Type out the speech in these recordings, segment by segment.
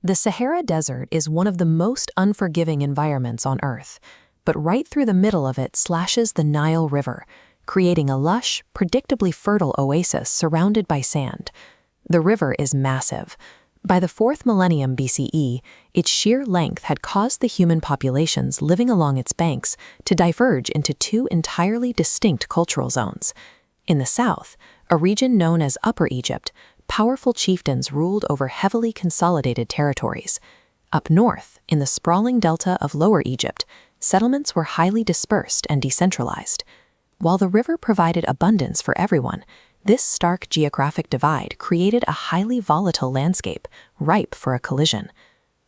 The Sahara Desert is one of the most unforgiving environments on Earth, but right through the middle of it slashes the Nile River, creating a lush, predictably fertile oasis surrounded by sand. The river is massive. By the 4th millennium BCE, its sheer length had caused the human populations living along its banks to diverge into two entirely distinct cultural zones. In the south, a region known as Upper Egypt, powerful chieftains ruled over heavily consolidated territories. Up north, in the sprawling delta of Lower Egypt, settlements were highly dispersed and decentralized. While the river provided abundance for everyone, this stark geographic divide created a highly volatile landscape, ripe for a collision.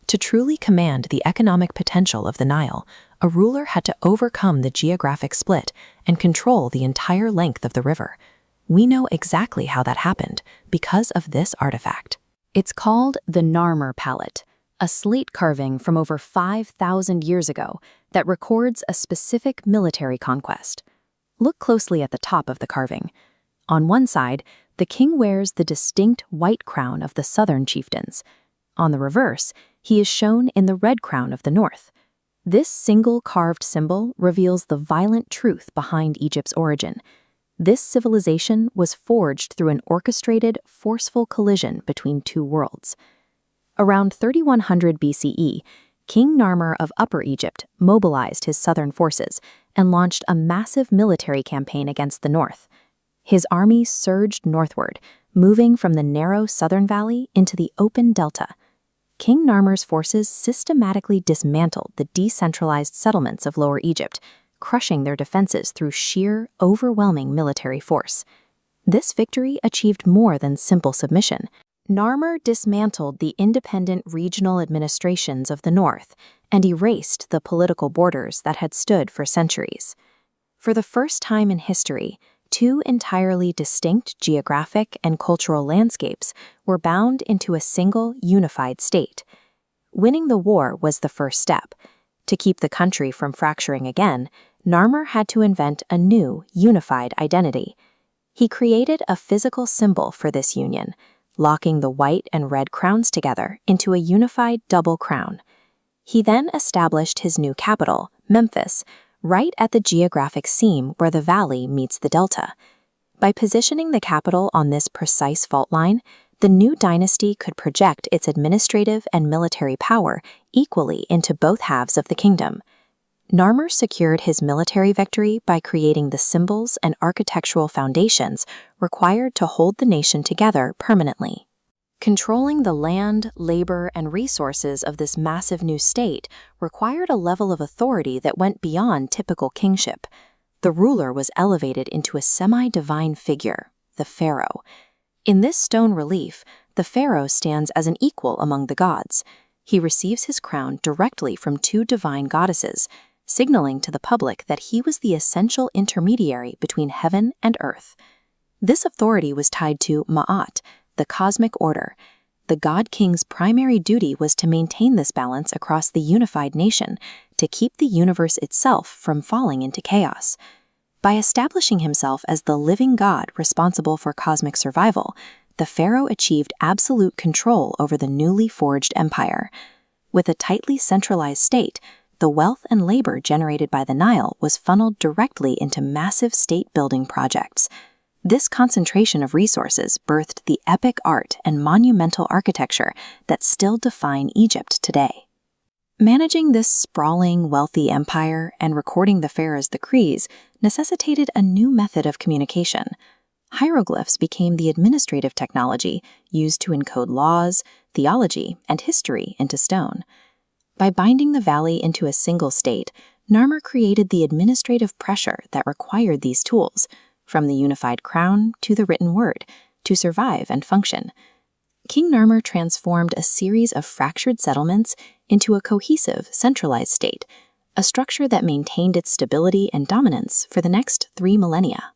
To truly command the economic potential of the Nile, a ruler had to overcome the geographic split and control the entire length of the river. We know exactly how that happened because of this artifact. It's called the Narmer Palette, a slate carving from over 5,000 years ago that records a specific military conquest. Look closely at the top of the carving. On one side, the king wears the distinct white crown of the southern chieftains. On the reverse, he is shown in the red crown of the north. This single carved symbol reveals the violent truth behind Egypt's origin. This civilization was forged through an orchestrated, forceful collision between two worlds. Around 3100 BCE, King Narmer of Upper Egypt mobilized his southern forces and launched a massive military campaign against the north. His army surged northward, moving from the narrow southern valley into the open delta. King Narmer's forces systematically dismantled the decentralized settlements of Lower Egypt, crushing their defenses through sheer, overwhelming military force. This victory achieved more than simple submission. Narmer dismantled the independent regional administrations of the north and erased the political borders that had stood for centuries. For the first time in history, two entirely distinct geographic and cultural landscapes were bound into a single, unified state. Winning the war was the first step. To keep the country from fracturing again, Narmer had to invent a new, unified identity. He created a physical symbol for this union, locking the white and red crowns together into a unified double crown. He then established his new capital, Memphis, right at the geographic seam where the valley meets the delta. By positioning the capital on this precise fault line, the new dynasty could project its administrative and military power equally into both halves of the kingdom. Narmer secured his military victory by creating the symbols and architectural foundations required to hold the nation together permanently. Controlling the land, labor, and resources of this massive new state required a level of authority that went beyond typical kingship. The ruler was elevated into a semi-divine figure, the Pharaoh. In this stone relief, the Pharaoh stands as an equal among the gods. He receives his crown directly from two divine goddesses, signaling to the public that he was the essential intermediary between heaven and earth. This authority was tied to Ma'at, the cosmic order. The god-king's primary duty was to maintain this balance across the unified nation, to keep the universe itself from falling into chaos. By establishing himself as the living god responsible for cosmic survival, the pharaoh achieved absolute control over the newly forged empire. With a tightly centralized state, the wealth and labor generated by the Nile was funneled directly into massive state-building projects. This concentration of resources birthed the epic art and monumental architecture that still define Egypt today. Managing this sprawling, wealthy empire and recording the pharaoh's decrees necessitated a new method of communication. Hieroglyphs became the administrative technology used to encode laws, theology, and history into stone. By binding the valley into a single state, Narmer created the administrative pressure that required these tools, from the unified crown to the written word, to survive and function. King Narmer transformed a series of fractured settlements into a cohesive, centralized state, a structure that maintained its stability and dominance for the next 3 millennia.